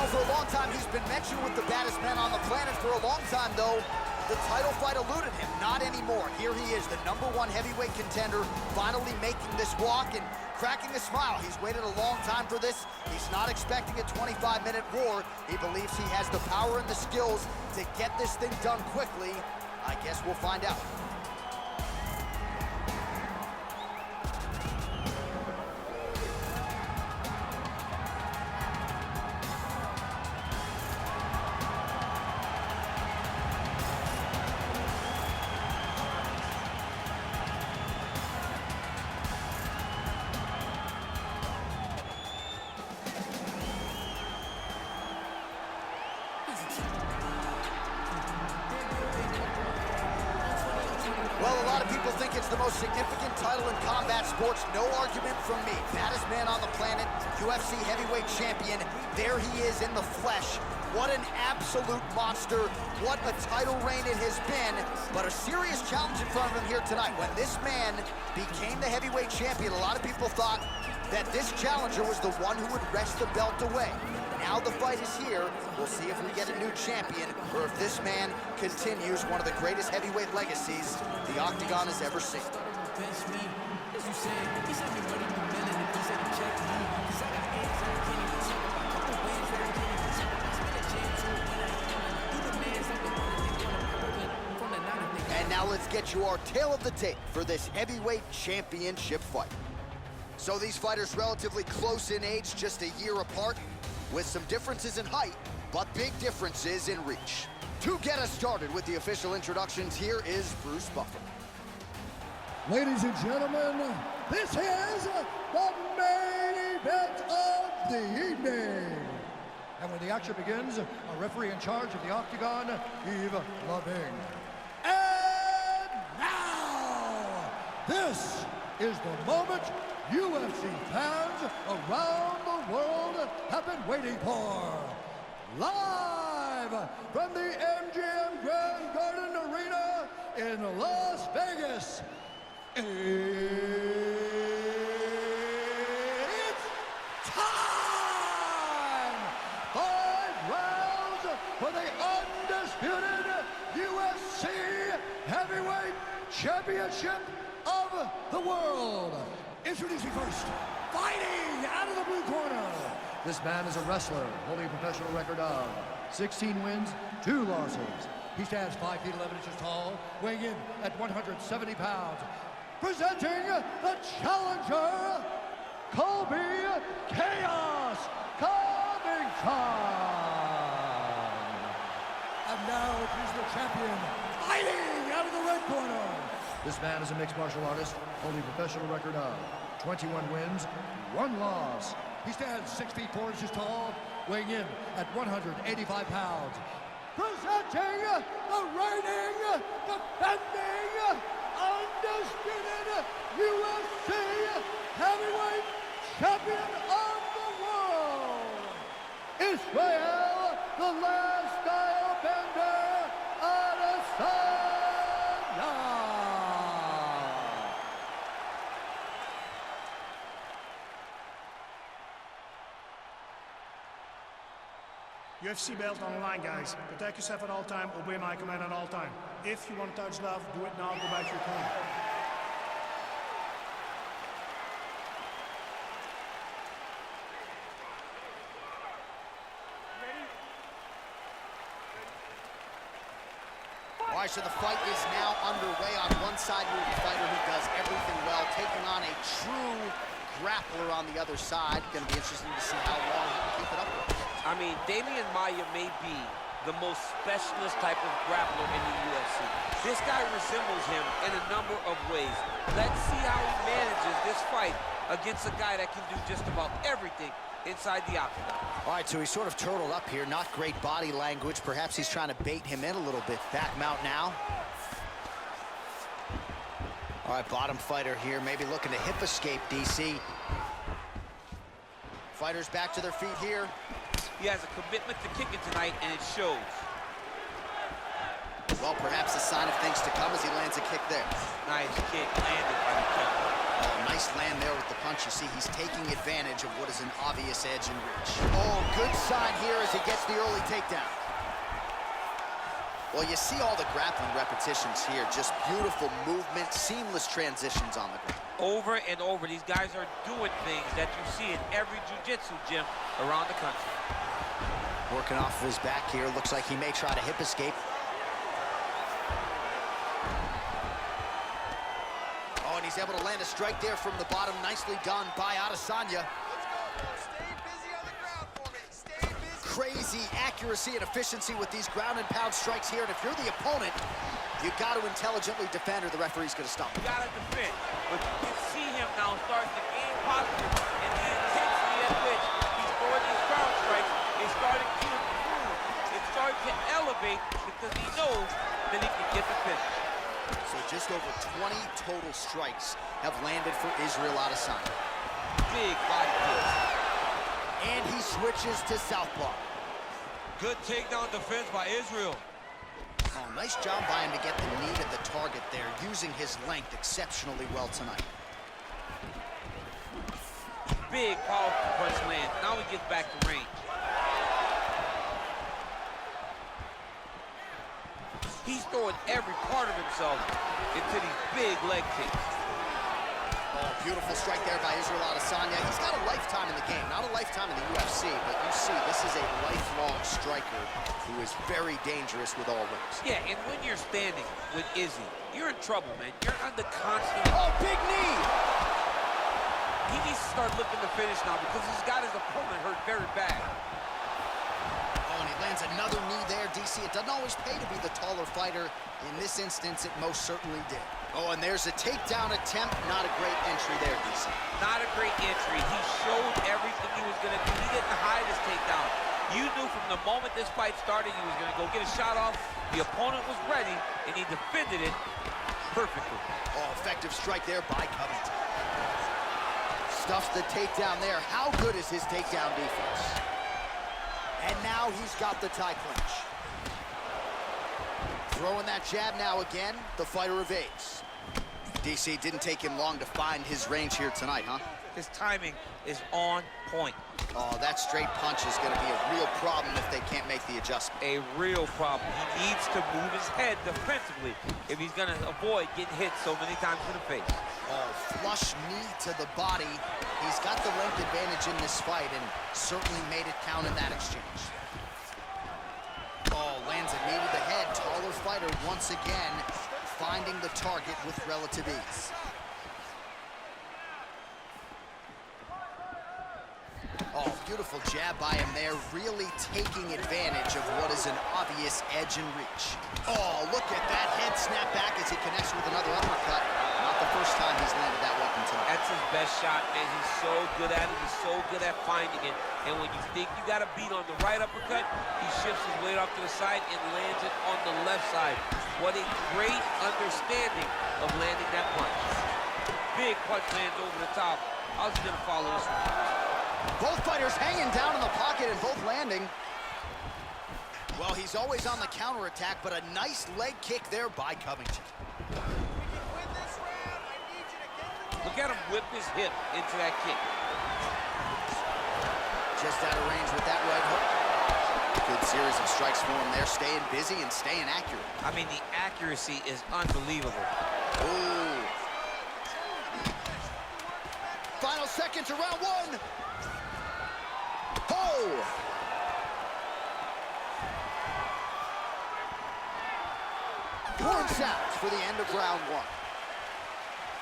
know, for a long time, he's been mentioned with the baddest men on the planet. For a long time, though, the title fight eluded him. Not anymore. Here he is, the #1 heavyweight contender, finally making this walk and cracking a smile. He's waited a long time for this. He's not expecting a 25-minute war. He believes he has the power and the skills to get this thing done quickly. I guess we'll find out. Well, a lot of people think it's the most significant title in combat sports. No argument from me. Baddest man on the planet, UFC heavyweight champion. There he is in the flesh. What an absolute monster. What a title reign it has been. But a serious challenge in front of him here tonight. When this man became the heavyweight champion, a lot of people thought that this challenger was the one who would wrest the belt away. Now the fight is here. We'll see if we get a new champion or if this man continues one of the greatest heavyweight legacies the Octagon has ever seen. And now let's get you our tale of the tape for this heavyweight championship fight. So these fighters relatively close in age, just a year apart, with some differences in height, but big differences in reach. To get us started with the official introductions, here is Bruce Buffer. Ladies and gentlemen, this is the main event of the evening. And when the action begins, a referee in charge of the Octagon, Yves Loving. And now, this is the moment UFC fans around the world have been waiting for. Live from the MGM Grand Garden Arena in Las Vegas, it's time! 5 rounds for the undisputed UFC Heavyweight Championship of the world. Introducing first, fighting out of the blue corner. This man is a wrestler, holding a professional record of 16 wins, 2 losses. He stands 5 feet 11 inches tall, weighing in at 170 pounds. Presenting the challenger, Colby Chaos Covington. And now it is the champion, fighting out of the red corner. This man is a mixed martial artist, holding a professional record of 21 wins, 1 loss. He stands 6 feet 4 inches tall, weighing in at 185 pounds. Presenting the reigning, defending, undisputed UFC heavyweight champion of the world, Israel, the last style bender, Adesanya. UFC belt on the line, guys. Protect yourself at all time, obey my command at all time. If you want to touch love, do it now, go back to your corner. All right, so the fight is now underway. On one side, we have a fighter who does everything well, taking on a true grappler on the other side. Going to be interesting to see how long he can keep it up with. I mean, Damian Maia may be the most specialist type of grappler in the UFC. This guy resembles him in a number of ways. Let's see how he manages this fight against a guy that can do just about everything inside the octagon. All right, so he's sort of turtled up here. Not great body language. Perhaps he's trying to bait him in a little bit. Back mount now. All right, bottom fighter here. Maybe looking to hip escape, DC. Fighters back to their feet here. He has a commitment to kicking tonight, and it shows. Well, perhaps a sign of things to come as he lands a kick there. Nice kick landed by the counter. Oh, nice land there with the punch. You see, he's taking advantage of what is an obvious edge and reach. Oh, good sign here as he gets the early takedown. Well, you see all the grappling repetitions here. Just beautiful movement, seamless transitions on the ground. Over and over, these guys are doing things that you see in every jiu-jitsu gym around the country. Working off of his back here. Looks like he may try to hip escape. Oh, and he's able to land a strike there from the bottom. Nicely done by Adesanya. Crazy accuracy and efficiency with these ground and pound strikes here. And if you're the opponent, you got to intelligently defend or the referee's going to stop. You got to defend. But you can see him now starting to gain posture, and the intensity at which he's throwing these ground strikes is starting to improve. It's starting to elevate because he knows that he can get the finish. So just over 20 total strikes have landed for Israel Adesanya. Big body kick. And he switches to southpaw. Good takedown defense by Israel. Oh, nice job by him to get the knee to the target there, using his length exceptionally well tonight. Big, powerful punch land. Now he gets back to range. He's throwing every part of himself into these big leg kicks. Oh, beautiful strike there by Israel Adesanya. He's got a lifetime in the game, not a lifetime in the UFC, but you see, this is a lifelong striker who is very dangerous with all rings. Yeah, and when you're standing with Izzy, you're in trouble, man. You're under constant... Oh, big knee! He needs to start looking to finish now because he's got his opponent hurt very bad. Oh, and he lands another knee there, DC. It doesn't always pay to be the taller fighter. In this instance, it most certainly did. Oh, and there's a takedown attempt. Not a great entry there, DC. Not a great entry. He showed everything he was going to do. He didn't hide his takedown. You knew from the moment this fight started he was going to go get a shot off. The opponent was ready, and he defended it perfectly. Oh, effective strike there by Covington. Stuffs the takedown there. How good is his takedown defense? And now he's got the tie clinch. Throwing that jab now again, the fighter evades. DC, didn't take him long to find his range here tonight, huh? His timing is on point. Oh, that straight punch is going to be a real problem if they can't make the adjustment. A real problem. He needs to move his head defensively if he's going to avoid getting hit so many times in the face. Oh, flush knee to the body. He's got the length advantage in this fight and certainly made it count in that exchange. Oh, lands a knee to the head. Taller fighter once again finding the target with relative ease. Oh, beautiful jab by him there, really taking advantage of what is an obvious edge and reach. Oh, look at that head snap back as he connects with another uppercut. Not the first time he's landed that weapon tonight. That's his best shot, man. He's so good at it. He's so good at finding it. And when you think you got a beat on the right uppercut, he shifts his weight off to the side and lands it on the left side. What a great understanding of landing that punch. Big punch lands over the top. How's he gonna follow this one? Both fighters hanging down in the pocket and both landing. Well, he's always on the counterattack, but a nice leg kick there by Covington. Look at him whip his hip into that kick. Just out of range with that right hook. Good series of strikes for him there, staying busy and staying accurate. I mean, the accuracy is unbelievable. Ooh. Final seconds of round one. Oh! Horn sounds for the end of round one.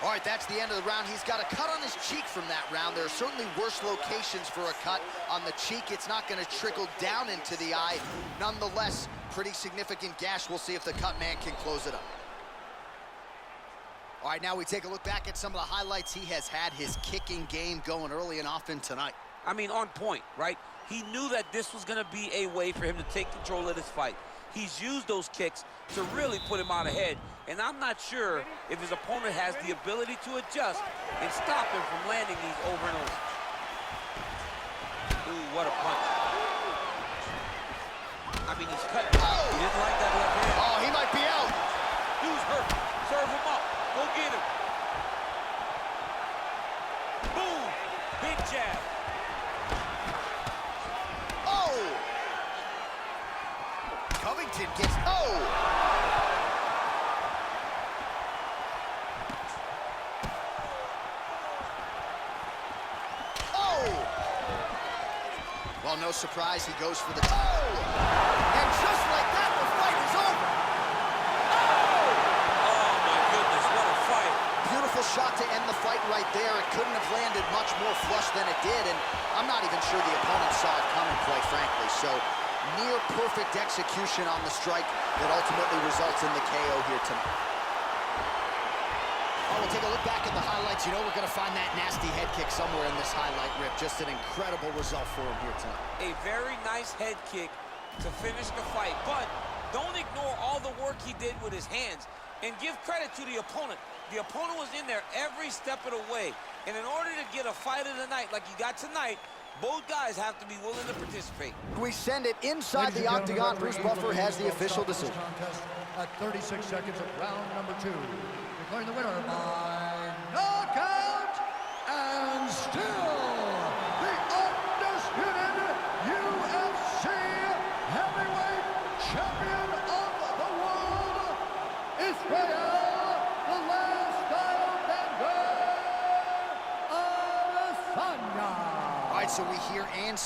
All right, that's the end of the round. He's got a cut on his cheek from that round. There are certainly worse locations for a cut on the cheek. It's not going to trickle down into the eye. Nonetheless, pretty significant gash. We'll see if the cut man can close it up. All right, now we take a look back at some of the highlights. He has had his kicking game going early and often tonight. I mean, on point, right? He knew that this was going to be a way for him to take control of this fight. He's used those kicks to really put him out ahead, and I'm not sure if his opponent has the ability to adjust and stop him from landing these over and over. Ooh, what a punch. I mean, he's cut. Oh! He didn't like that left hand. Oh, he might be out. Dude's hurt. Serve him up. Go get him. jab. Oh! Covington gets, oh! Well, no surprise, he goes for the... Oh! And just like that, the fight is over. Oh, my goodness, what a fight. Beautiful shot to end the fight right there. It couldn't have landed much more flush than it did, and I'm not even sure the opponent saw it coming, quite frankly. So, near perfect execution on the strike that ultimately results in the KO here tonight. Oh, we'll take a look back at the highlights. You know we're going to find that nasty head kick somewhere in this highlight rip. Just an incredible result for him here tonight. A very nice head kick to finish the fight, but don't ignore all the work he did with his hands, and give credit to the opponent. The opponent was in there every step of the way, and in order to get a fight of the night like you got tonight, both guys have to be willing to participate. We send it inside the octagon. Bruce Buffer has the official decision. At 36 seconds of round number 2. Declaring the winner by knockout, and still the undisputed UFC heavyweight champion of the world, Israel, the last Adesanya. All right, so we hear and